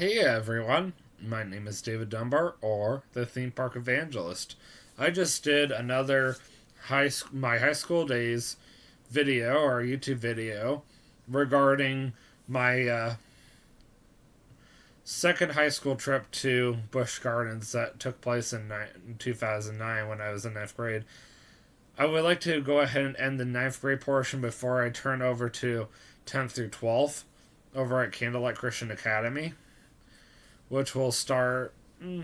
Hey everyone, my name is David Dunbar, or the Theme Park Evangelist. I just did another my high school days video or YouTube video regarding my second high school trip to Busch Gardens that took place in 2009 when I was in ninth grade. I would like to go ahead and end the ninth grade portion before I turn over to 10th through 12th over at Candlelight Christian Academy, which will start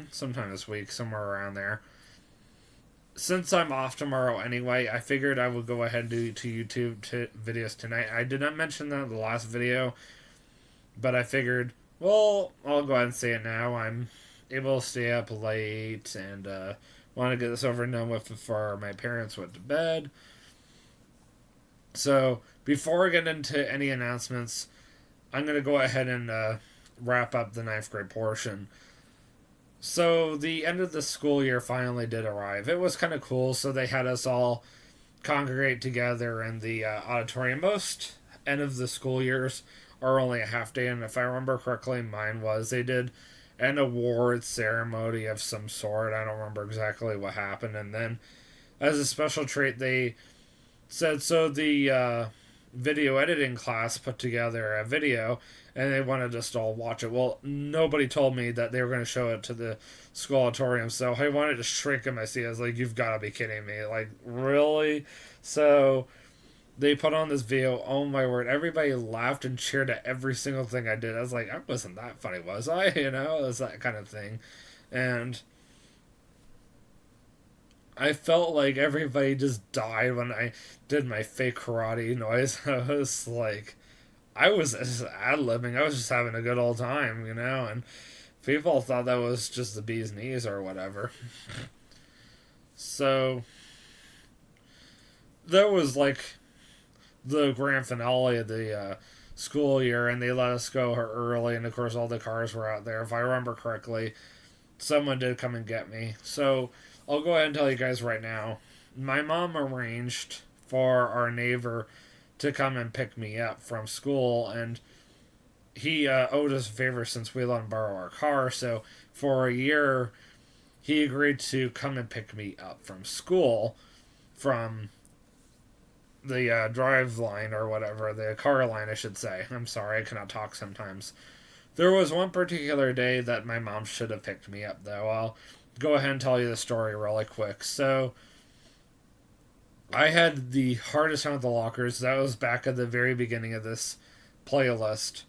sometime this week, somewhere around there. Since I'm off tomorrow anyway, I figured I would go ahead and do two YouTube videos tonight. I did not mention that in the last video, but I figured, well, I'll go ahead and say it now. I'm able to stay up late and want to get this over and done with before my parents went to bed. So, before I get into any announcements, I'm going to go ahead and wrap up the ninth grade portion. So the end of the school year finally did arrive. It was kind of cool. So they had us all congregate together in the auditorium. Most end of the school years are only a half day, and if I remember correctly, mine was. They did an award ceremony of some sort. I don't remember exactly what happened. And then, as a special treat, they said so the video editing class put together a video and they wanted us to all watch it. Well, nobody told me that they were going to show it to the school auditorium, so I wanted to shrink in my seat. I was like, you've got to be kidding me. Like, really? So they put on this video. Oh my word. Everybody laughed and cheered at every single thing I did. I was like, I wasn't that funny, was I? You know, it was that kind of thing. And I felt like everybody just died when I did my fake karate noise. I was like, I was just ad-libbing. I was just having a good old time, you know, and people thought that was just the bee's knees or whatever. So, that was like the grand finale of the school year, and they let us go early, and of course all the cars were out there. If I remember correctly, someone did come and get me. So, I'll go ahead and tell you guys right now. My mom arranged for our neighbor to come and pick me up from school, and he owed us a favor since we let him borrow our car. So for a year, he agreed to come and pick me up from school, from the drive line or whatever, the car line, I should say. I'm sorry, I cannot talk sometimes. There was one particular day that my mom should have picked me up, though. I'll go ahead and tell you the story really quick. So, I had the hardest time with the lockers. That was back at the very beginning of this playlist.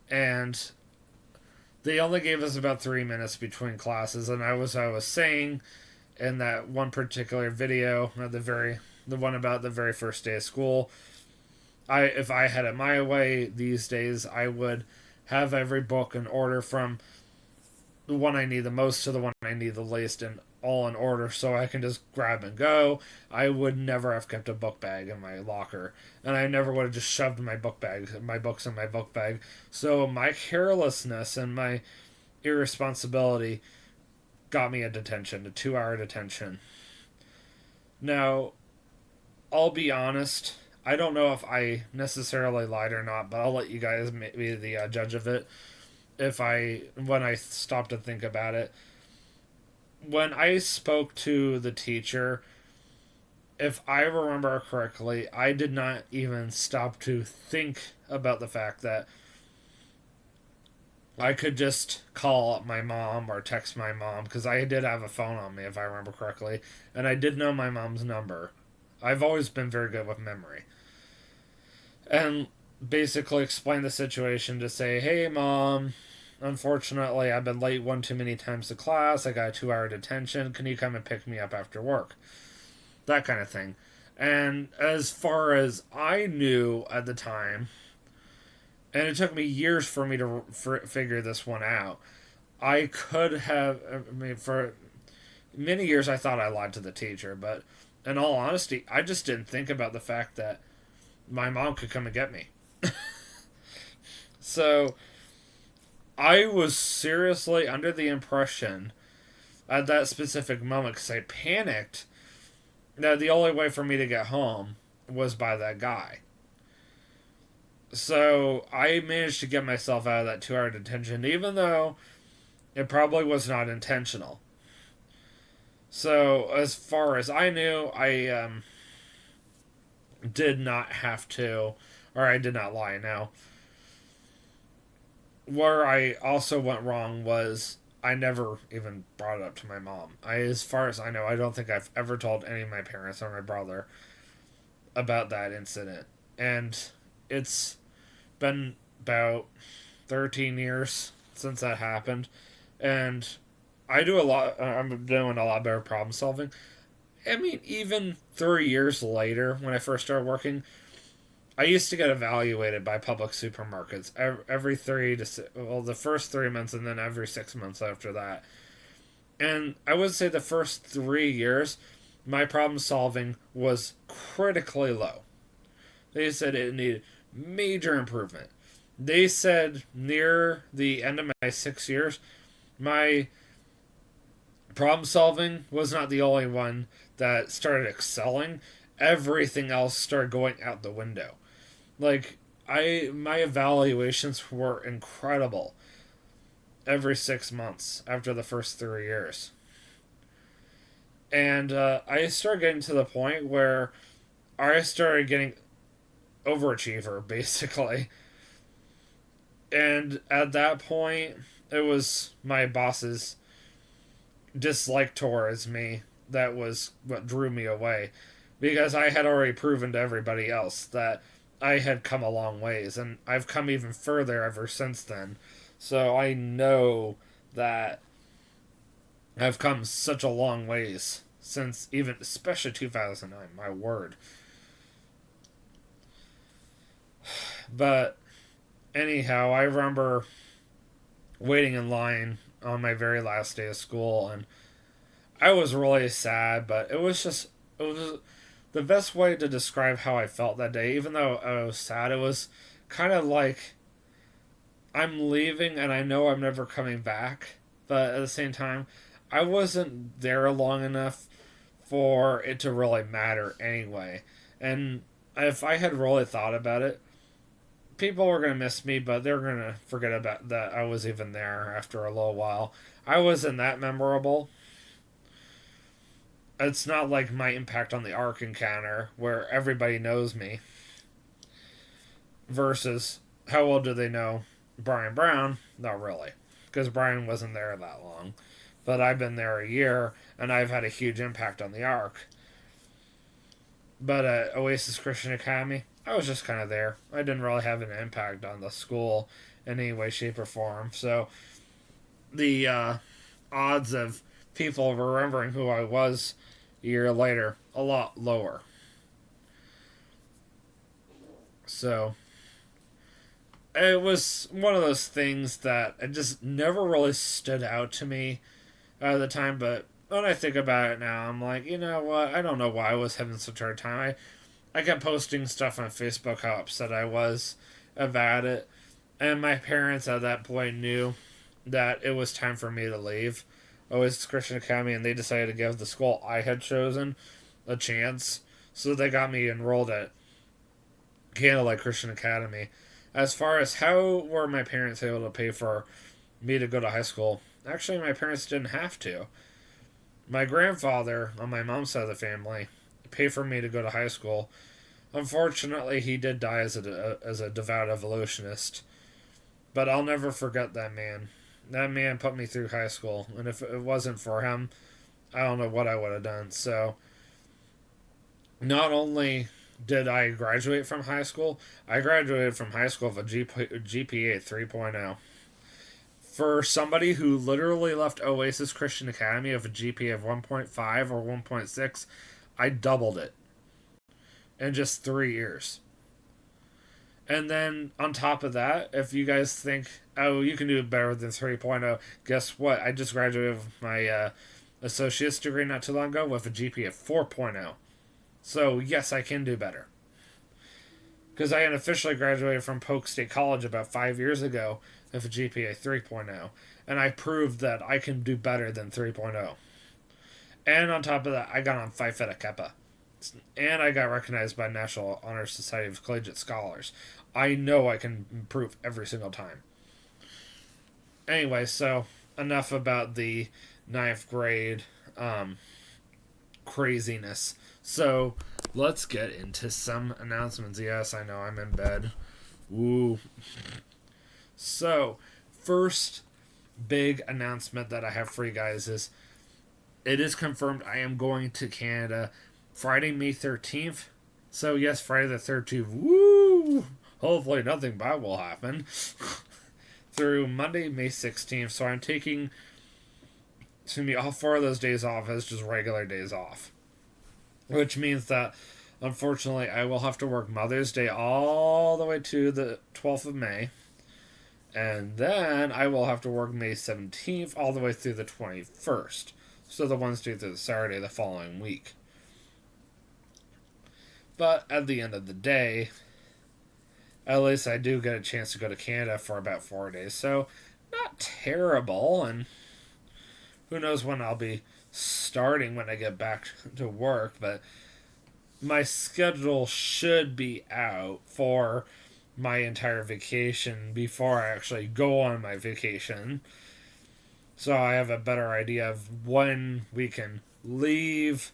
And they only gave us about 3 minutes between classes. And I was saying in that one particular video, the one about the very first day of school, if I had it my way these days, I would have every book in order from the one I need the most to the one I need the least, and all in order, so I can just grab and go. I would never have kept a book bag in my locker, and I never would have just shoved my books in my book bag. So my carelessness and my irresponsibility got me a detention, a 2-hour detention. Now, I'll be honest, I don't know if I necessarily lied or not, but I'll let you guys be the judge of it. When I stopped to think about it, when I spoke to the teacher, if I remember correctly, I did not even stop to think about the fact that I could just call my mom or text my mom, because I did have a phone on me, if I remember correctly, and I did know my mom's number. I've always been very good with memory. And basically explain the situation to say, hey, Mom, unfortunately, I've been late one too many times to class. I got a 2-hour detention. Can you come and pick me up after work? That kind of thing. And as far as I knew at the time, and it took me years for me to figure this one out, I could have, for many years I thought I lied to the teacher, but in all honesty, I just didn't think about the fact that my mom could come and get me. So, I was seriously under the impression at that specific moment, because I panicked, that the only way for me to get home was by that guy. So I managed to get myself out of that 2 hour detention, even though it probably was not intentional. So as far as I knew, I did not have to, or I did not lie. Now, where I also went wrong was I never even brought it up to my mom. As far as I know, I don't think I've ever told any of my parents or my brother about that incident. And it's been about 13 years since that happened. And I do a lot, I'm doing a lot better problem solving. I mean, even 3 years later, when I first started working, I used to get evaluated by public supermarkets every the first 3 months, and then every 6 months after that. And I would say the first 3 years, my problem solving was critically low. They said it needed major improvement. They said near the end of my 6 years, my problem solving was not the only one that started excelling. Everything else started going out the window. Like, my evaluations were incredible every 6 months after the first 3 years. And I started getting to the point where I started getting overachiever, basically. And at that point, it was my boss's dislike towards me that was what drew me away. Because I had already proven to everybody else that I had come a long ways, and I've come even further ever since then. So I know that I've come such a long ways since even, especially 2009, my word. But anyhow, I remember waiting in line on my very last day of school, and I was really sad, but it was the best way to describe how I felt that day. Even though I was sad, it was kind of like I'm leaving and I know I'm never coming back, but at the same time, I wasn't there long enough for it to really matter anyway. And if I had really thought about it, people were going to miss me, but they're going to forget about that I was even there after a little while. I wasn't that memorable. It's not like my impact on the Ark encounter, where everybody knows me, versus how well do they know Brian Brown? Not really, because Brian wasn't there that long. But I've been there a year, and I've had a huge impact on the Ark. But at Oasis Christian Academy, I was just kind of there. I didn't really have an impact on the school in any way, shape, or form. So the odds of people remembering who I was a year later, a lot lower. So it was one of those things that it just never really stood out to me at the time, but when I think about it now, I'm like, you know what? I don't know why I was having such a hard time. I kept posting stuff on Facebook how upset I was about it, and my parents at that point knew that it was time for me to leave Oasis Christian Academy, and they decided to give the school I had chosen a chance. So they got me enrolled at Candlelight Christian Academy. As far as how were my parents able to pay for me to go to high school, actually, my parents didn't have to. My grandfather, on my mom's side of the family, paid for me to go to high school. Unfortunately, he did die as a devout evolutionist. But I'll never forget that man. That man put me through high school, and if it wasn't for him, I don't know what I would have done. So, not only did I graduate from high school, I graduated from high school with a GPA 3.0. For somebody who literally left Oasis Christian Academy with a GPA of 1.5 or 1.6, I doubled it in just 3 years. And then on top of that, if you guys think, oh, you can do better than 3.0, guess what? I just graduated with my associate's degree not too long ago with a GPA of 4.0. So, yes, I can do better. Because I unofficially graduated from Polk State College about 5 years ago with a GPA 3.0. And I proved that I can do better than 3.0. And on top of that, I got on Phi Theta Kappa. And I got recognized by National Honor Society of Collegiate Scholars. I know I can improve every single time. Anyway, so enough about the ninth grade craziness. So let's get into some announcements. Yes, I know I'm in bed. Woo. So, first big announcement that I have for you guys is it is confirmed I am going to Canada Friday, May 13th. So, yes, Friday the 13th. Woo! Hopefully, nothing bad will happen. Through Monday, May 16th. So, I'm taking to me all 4 of those days off as just regular days off. Which means that, unfortunately, I will have to work Mother's Day all the way to the 12th of May. And then I will have to work May 17th all the way through the 21st. So the Wednesday through the Saturday the following week. But at the end of the day, at least I do get a chance to go to Canada for about 4 days. So not terrible. And who knows when I'll be starting when I get back to work. But my schedule should be out for my entire vacation before I actually go on my vacation. So I have a better idea of when we can leave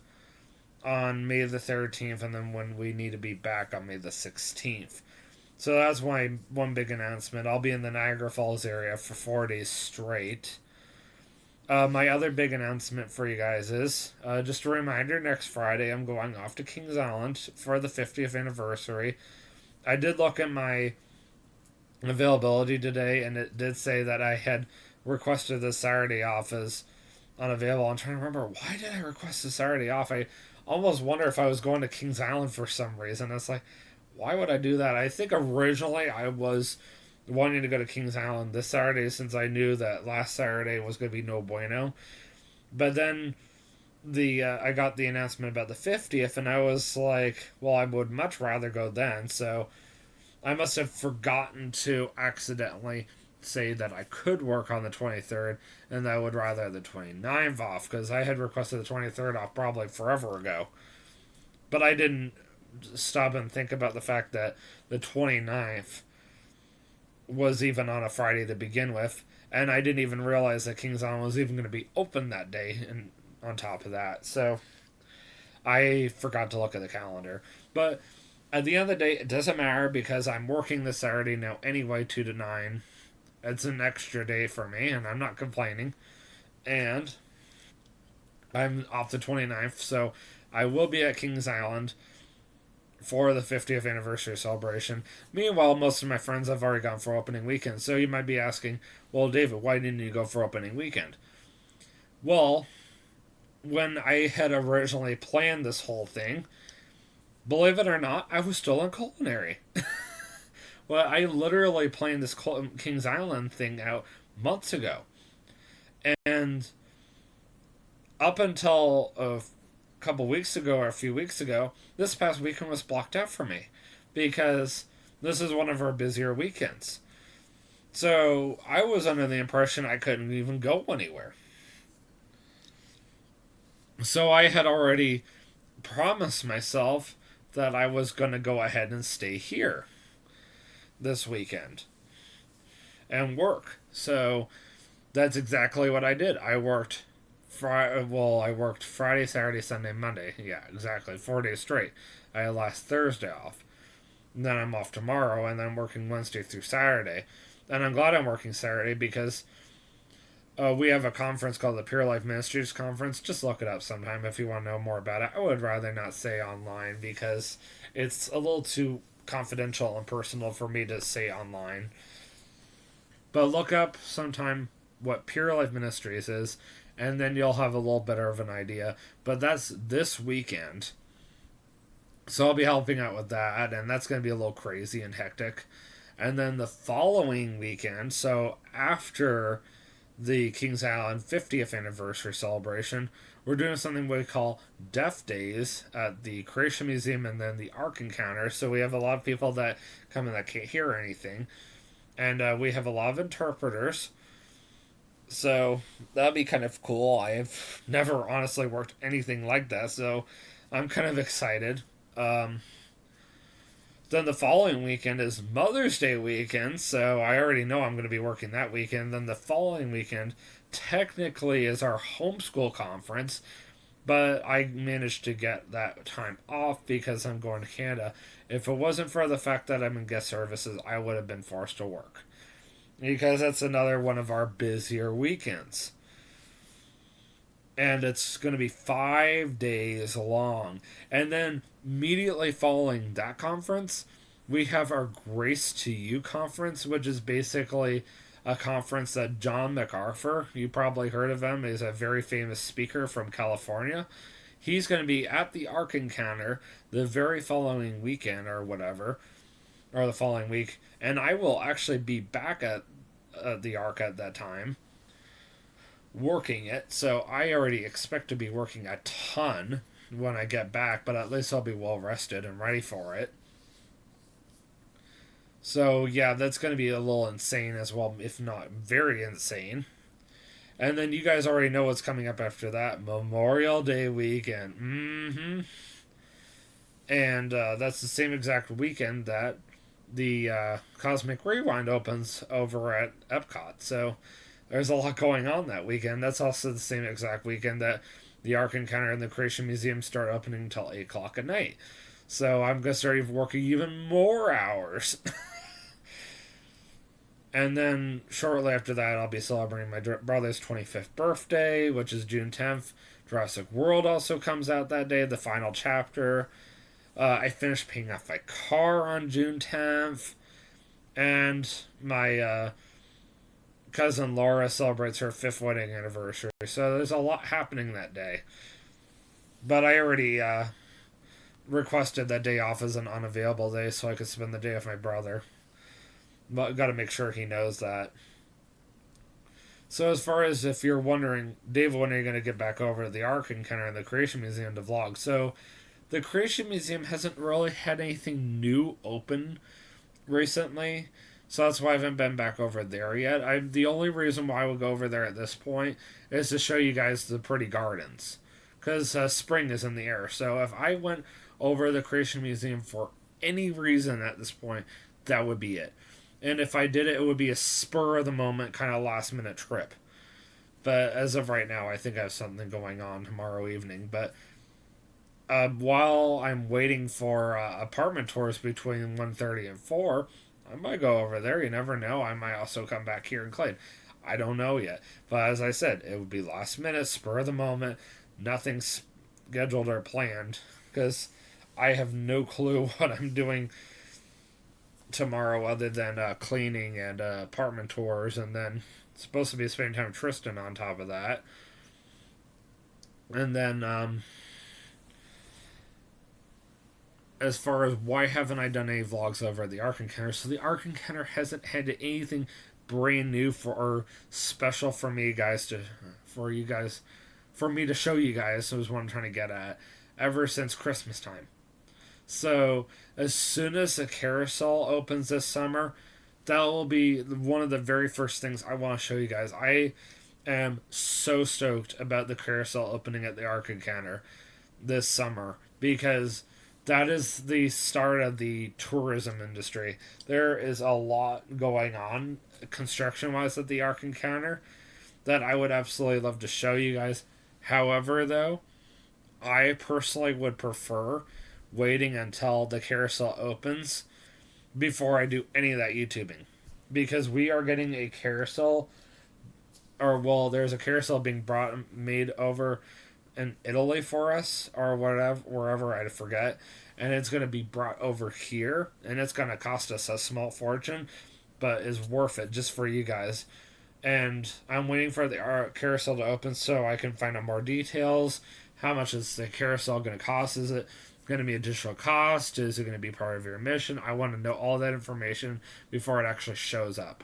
on May the 13th and then when we need to be back on May the 16th. So that's my one big announcement. I'll be in the Niagara Falls area for 4 days straight. My other big announcement for you guys is just a reminder, next Friday I'm going off to Kings Island for the 50th anniversary. I did look at my availability today, and it did say that I had requested the Saturday off as unavailable. I'm trying to remember, why did I request the Saturday off? I almost wonder if I was going to Kings Island for some reason. It's like, why would I do that? I think originally I was wanting to go to Kings Island this Saturday since I knew that last Saturday was going to be no bueno. But then I got the announcement about the 50th, and I was like, well, I would much rather go then. So I must have forgotten to accidentally say that I could work on the 23rd, and that I would rather have the 29th off, because I had requested the 23rd off probably forever ago. But I didn't stop and think about the fact that the 29th was even on a Friday to begin with, and I didn't even realize that Kings Island was even going to be open that day, and on top of that. So I forgot to look at the calendar. But at the end of the day, it doesn't matter because I'm working this Saturday now anyway, 2 to 9. It's an extra day for me, and I'm not complaining. And I'm off the 29th, so I will be at Kings Island for the 50th anniversary celebration. Meanwhile, most of my friends have already gone for opening weekend. So you might be asking, well, David, why didn't you go for opening weekend? Well, when I had originally planned this whole thing, believe it or not, I was still in culinary. Well, I literally planned this Kings Island thing out months ago. And up until a couple weeks ago or a few weeks ago, this past weekend was blocked out for me because this is one of our busier weekends. So I was under the impression I couldn't even go anywhere. So I had already promised myself that I was going to go ahead and stay here this weekend and work. So that's exactly what I did. I worked Friday, Saturday, Sunday, Monday. Yeah, exactly. 4 days straight. I had last Thursday off. And then I'm off tomorrow, and then I'm working Wednesday through Saturday. And I'm glad I'm working Saturday because we have a conference called the Pure Life Ministries Conference. Just look it up sometime if you want to know more about it. I would rather not say online because it's a little too confidential and personal for me to say online. But look up sometime what Pure Life Ministries is, and then you'll have a little better of an idea. But that's this weekend. So I'll be helping out with that, and that's going to be a little crazy and hectic. And then the following weekend, so after the Kings Island 50th anniversary celebration, we're doing something we call Deaf Days at the Creation Museum and then the Ark Encounter. So we have a lot of people that come in that can't hear anything. And we have a lot of interpreters. So that'll be kind of cool. I've never honestly worked anything like that, so I'm kind of excited. The Then the following weekend is Mother's Day weekend, so I already know I'm going to be working that weekend. Then the following weekend technically is our homeschool conference, but I managed to get that time off because I'm going to Canada. If it wasn't for the fact that I'm in guest services, I would have been forced to work. Because that's another one of our busier weekends. And it's going to be 5 days long. And then immediately following that conference, we have our Grace to You conference, which is basically a conference that John MacArthur, you probably heard of him, is a very famous speaker from California. He's going to be at the Ark Encounter the very following weekend or whatever, or the following week, and I will actually be back at the Ark at that time working it, so I already expect to be working a ton when I get back, but at least I'll be well rested and ready for it. So yeah, that's going to be a little insane as well, if not very insane. And then you guys already know what's coming up after that, Memorial Day weekend. And that's the same exact weekend that the Cosmic Rewind opens over at Epcot. So there's a lot going on that weekend. That's also the same exact weekend that the Ark Encounter and the Creation Museum start opening until 8 o'clock at night. So I'm going to start working even more hours. And then shortly after that, I'll be celebrating my brother's 25th birthday, which is June 10th. Jurassic World also comes out that day, the final chapter. I finished paying off my car on June 10th. And my cousin Laura celebrates her 5th wedding anniversary. So there's a lot happening that day. But I already requested that day off as an unavailable day so I could spend the day with my brother. But got to make sure he knows that. So as far as if you're wondering, Dave, when are you going to get back over to the Ark Encounter and the Creation Museum to vlog? So the Creation Museum hasn't really had anything new open recently. So that's why I haven't been back over there yet. The only reason why I would go over there at this point is to show you guys the pretty gardens. Because spring is in the air. So if I went over the Creation Museum for any reason at this point, that would be it. And if I did it, it would be a spur of the moment, kind of last minute trip. But as of right now, I think I have something going on tomorrow evening. But while I'm waiting for apartment tours between 1:30 and 4, I might go over there. You never know. I might also come back here and Clayton. I don't know yet. But as I said, it would be last minute, spur of the moment. Nothing scheduled or planned. Because I have no clue what I'm doing tomorrow other than cleaning and apartment tours, and then supposed to be spending time with Tristan on top of that. And then as far as why haven't I done any vlogs over at the Ark Encounter, so the Ark Encounter hasn't had anything brand new for or special for me guys for me to show you guys, is what I'm trying to get at, ever since Christmas time. So as soon as the carousel opens this summer, that will be one of the very first things I want to show you guys. I am so stoked about the carousel opening at the Ark Encounter this summer, because that is the start of the tourism industry. There is a lot going on construction-wise at the Ark Encounter that I would absolutely love to show you guys. However, though, I personally would prefer waiting until the carousel opens before I do any of that YouTubing. Because we are getting a carousel, or well, there's a carousel being made over in Italy for us, or whatever, wherever, I forget. And it's going to be brought over here, and it's going to cost us a small fortune, but is worth it just for you guys. And I'm waiting for the carousel to open so I can find out more details. How much is the carousel going to cost? Is it going to be additional cost? Is it going to be part of your mission? I want to know all that information before it actually shows up.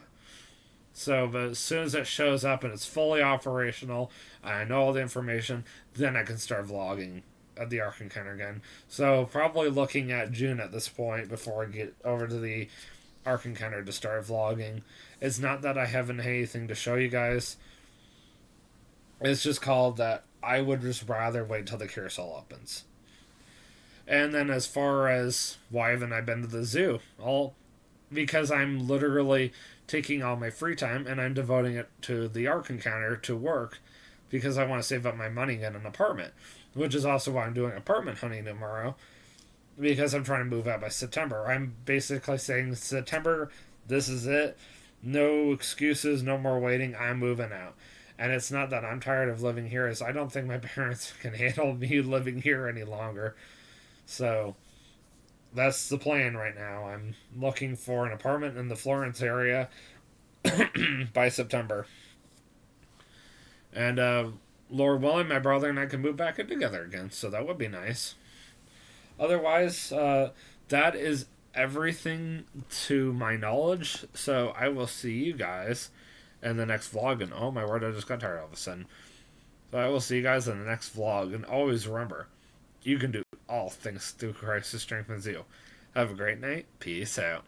So, but as soon as it shows up and it's fully operational, I know all the information, then I can start vlogging at the Ark Encounter again. So, probably looking at June at this point before I get over to the Ark Encounter to start vlogging. It's not that I haven't anything to show you guys. It's just called that I would just rather wait till the carousel opens. And then as far as why haven't I been to the zoo? All because I'm literally taking all my free time and I'm devoting it to the Ark Encounter to work because I want to save up my money and get an apartment, which is also why I'm doing apartment hunting tomorrow because I'm trying to move out by September. I'm basically saying September, this is it. No excuses, no more waiting. I'm moving out. And it's not that I'm tired of living here, as I don't think my parents can handle me living here any longer. So that's the plan right now. I'm looking for an apartment in the Florence area by September. And Lord willing, my brother and I can move back in together again, so that would be nice. Otherwise, that is everything to my knowledge. So I will see you guys in the next vlog. And oh my word, I just got tired all of a sudden. So I will see you guys in the next vlog. And always remember, you can do all things through Christ who strengthens you. Have a great night. Peace out.